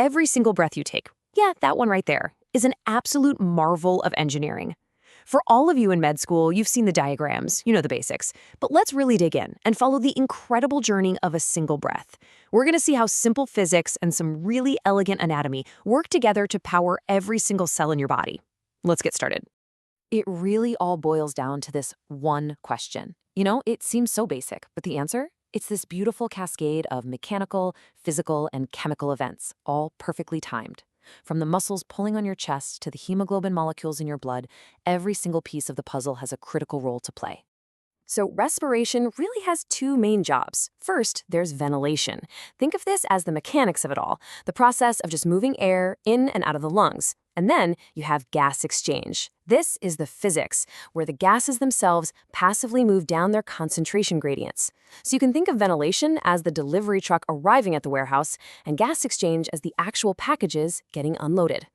Every single breath you take, yeah, that one right there, is an absolute marvel of engineering. For all of you in med school, you've seen the diagrams, you know the basics. But let's really dig in and follow the incredible journey of a single breath. We're going to see how simple physics and some really elegant anatomy work together to power every single cell in your body. Let's get started. It really all boils down to this one question. You know, it seems so basic, but the answer? It's this beautiful cascade of mechanical, physical, and chemical events, all perfectly timed. From the muscles pulling on your chest to the hemoglobin molecules in your blood, every single piece of the puzzle has a critical role to play. So respiration really has two main jobs. First, there's ventilation. Think of this as the mechanics of it all, the process of just moving air in and out of the lungs. And then you have gas exchange. This is the physics, where the gases themselves passively move down their concentration gradients. So you can think of ventilation as the delivery truck arriving at the warehouse and gas exchange as the actual packages getting unloaded.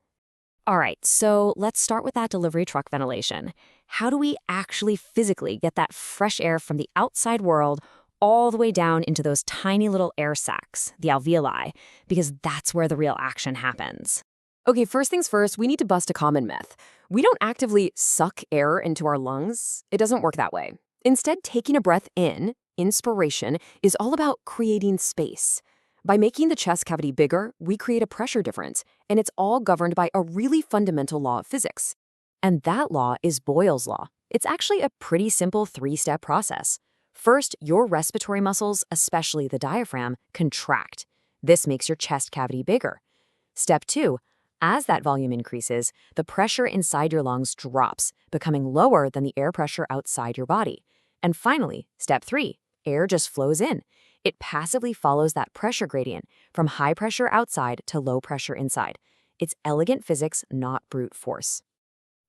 All right, so let's start with that delivery truck ventilation. How do we actually physically get that fresh air from the outside world all the way down into those tiny little air sacs, the alveoli? Because that's where the real action happens. Okay, first things first, we need to bust a common myth. We don't actively suck air into our lungs. It doesn't work that way. Instead, taking a breath in, inspiration, is all about creating space. By making the chest cavity bigger, we create a pressure difference, and it's all governed by a really fundamental law of physics. And that law is Boyle's law. It's actually a pretty simple three-step process. First, your respiratory muscles, especially the diaphragm, contract. This makes your chest cavity bigger. Step 2, as that volume increases, the pressure inside your lungs drops, becoming lower than the air pressure outside your body. And finally, step 3, air just flows in. It passively follows that pressure gradient from high pressure outside to low pressure inside. It's elegant physics, not brute force.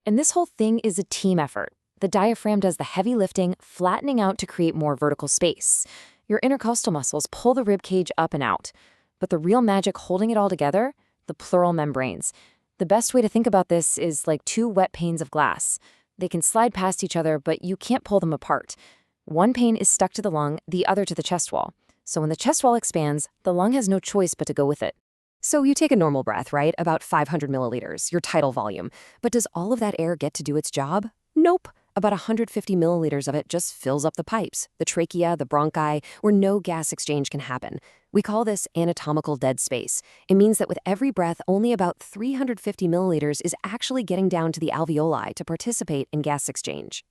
And this whole thing is a team effort. The diaphragm does the heavy lifting, flattening out to create more vertical space. Your intercostal muscles pull the rib cage up and out. But the real magic holding it all together? The pleural membranes. The best way to think about this is like two wet panes of glass. They can slide past each other, but you can't pull them apart. One pane is stuck to the lung, the other to the chest wall. So when the chest wall expands, the lung has no choice but to go with it. So you take a normal breath, right? About 500 milliliters, your tidal volume. But does all of that air get to do its job? Nope. About 150 milliliters of it just fills up the pipes, the trachea, the bronchi, where no gas exchange can happen. We call this anatomical dead space. It means that with every breath, only about 350 milliliters is actually getting down to the alveoli to participate in gas exchange.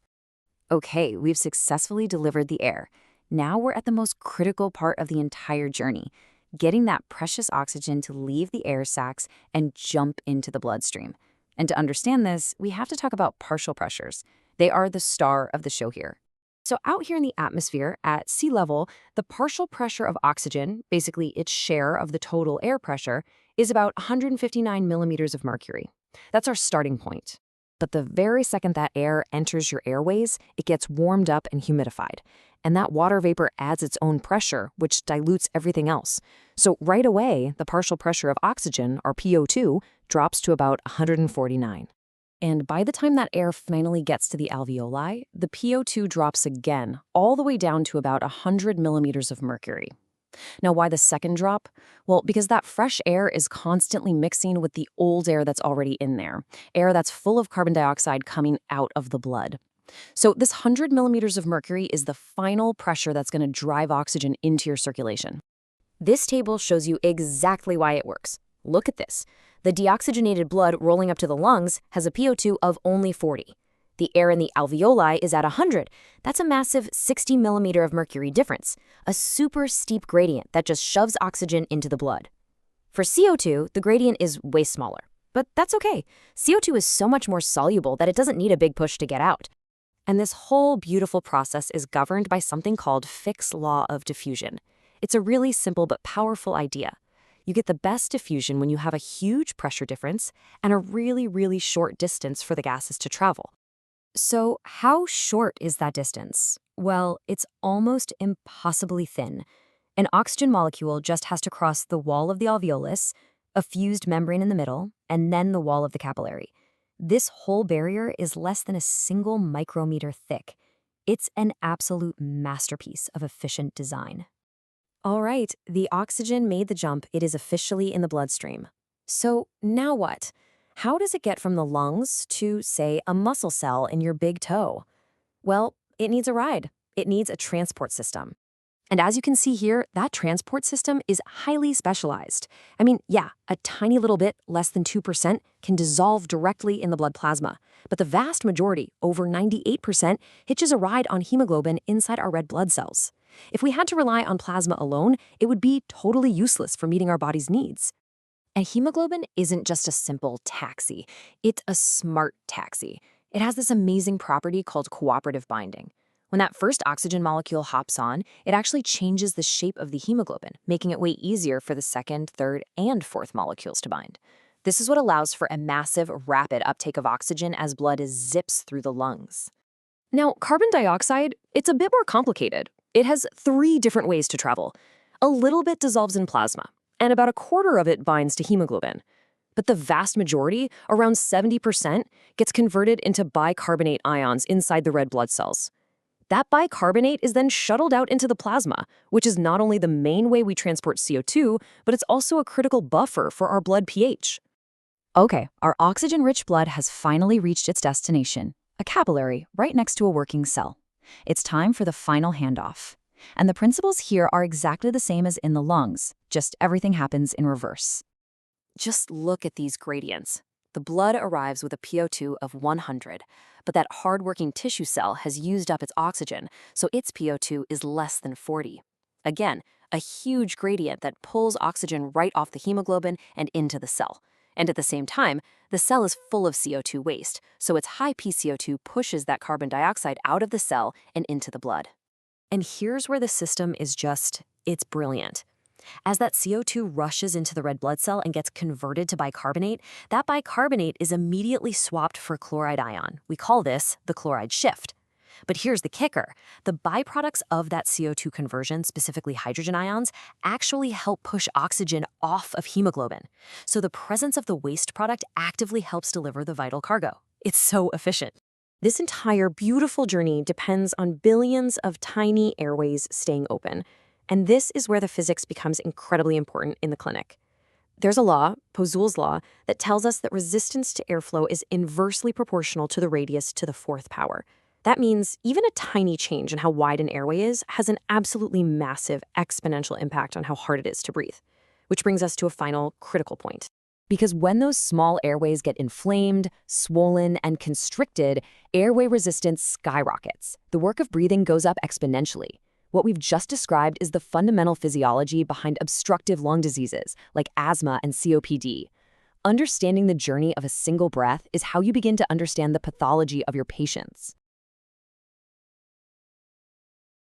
Okay, we've successfully delivered the air. Now we're at the most critical part of the entire journey, getting that precious oxygen to leave the air sacs and jump into the bloodstream. And to understand this, we have to talk about partial pressures. They are the star of the show here. So out here in the atmosphere at sea level, the partial pressure of oxygen, basically its share of the total air pressure, is about 159 millimeters of mercury. That's our starting point. But the very second that air enters your airways, it gets warmed up and humidified. And that water vapor adds its own pressure, which dilutes everything else. So right away, the partial pressure of oxygen, or PO2, drops to about 149. And by the time that air finally gets to the alveoli, the PO2 drops again, all the way down to about 100 millimeters of mercury. Now, why the second drop? Well, because that fresh air is constantly mixing with the old air that's already in there, air that's full of carbon dioxide coming out of the blood. So this 100 millimeters of mercury is the final pressure that's going to drive oxygen into your circulation. This table shows you exactly why it works. Look at this. The deoxygenated blood rolling up to the lungs has a PO2 of only 40. The air in the alveoli is at 100. That's a massive 60 millimeter of mercury difference, a super steep gradient that just shoves oxygen into the blood. For CO2, the gradient is way smaller, but that's okay. CO2 is so much more soluble that it doesn't need a big push to get out. And this whole beautiful process is governed by something called Fick's law of diffusion. It's a really simple but powerful idea. You get the best diffusion when you have a huge pressure difference and a really, really short distance for the gases to travel. So how short is that distance? Well, it's almost impossibly thin. An oxygen molecule just has to cross the wall of the alveolus, a fused membrane in the middle, and then the wall of the capillary. This whole barrier is less than a single micrometer thick. It's an absolute masterpiece of efficient design. All right, the oxygen made the jump. It is officially in the bloodstream. So now what? How does it get from the lungs to, say, a muscle cell in your big toe? Well, it needs a ride. It needs a transport system. And as you can see here, that transport system is highly specialized. I mean, yeah, a tiny little bit, less than 2%, can dissolve directly in the blood plasma. But the vast majority, over 98%, hitches a ride on hemoglobin inside our red blood cells. If we had to rely on plasma alone, it would be totally useless for meeting our body's needs. And hemoglobin isn't just a simple taxi, it's a smart taxi. It has this amazing property called cooperative binding. When that first oxygen molecule hops on, it actually changes the shape of the hemoglobin, making it way easier for the second, third, and fourth molecules to bind. This is what allows for a massive, rapid uptake of oxygen as blood zips through the lungs. Now, carbon dioxide, it's a bit more complicated. It has 3 different ways to travel. A little bit dissolves in plasma, and about a quarter of it binds to hemoglobin. But the vast majority, around 70%, gets converted into bicarbonate ions inside the red blood cells. That bicarbonate is then shuttled out into the plasma, which is not only the main way we transport CO2, but it's also a critical buffer for our blood pH. Okay, our oxygen-rich blood has finally reached its destination, a capillary right next to a working cell. It's time for the final handoff. And the principles here are exactly the same as in the lungs, just everything happens in reverse. Just look at these gradients. The blood arrives with a PO2 of 100, but that hardworking tissue cell has used up its oxygen, so its PO2 is less than 40. Again, a huge gradient that pulls oxygen right off the hemoglobin and into the cell. And at the same time, the cell is full of CO2 waste, so its high PCO2 pushes that carbon dioxide out of the cell and into the blood. And here's where the system is it's brilliant. As that CO2 rushes into the red blood cell and gets converted to bicarbonate, that bicarbonate is immediately swapped for chloride ion. We call this the chloride shift. But here's the kicker. The byproducts of that CO2 conversion, specifically hydrogen ions, actually help push oxygen off of hemoglobin. So the presence of the waste product actively helps deliver the vital cargo. It's so efficient. This entire beautiful journey depends on billions of tiny airways staying open. And this is where the physics becomes incredibly important in the clinic. There's a law, Poiseuille's law, that tells us that resistance to airflow is inversely proportional to the radius to the 4th power. That means even a tiny change in how wide an airway is has an absolutely massive exponential impact on how hard it is to breathe. Which brings us to a final critical point. Because when those small airways get inflamed, swollen, and constricted, airway resistance skyrockets. The work of breathing goes up exponentially. What we've just described is the fundamental physiology behind obstructive lung diseases like asthma and COPD. Understanding the journey of a single breath is how you begin to understand the pathology of your patients.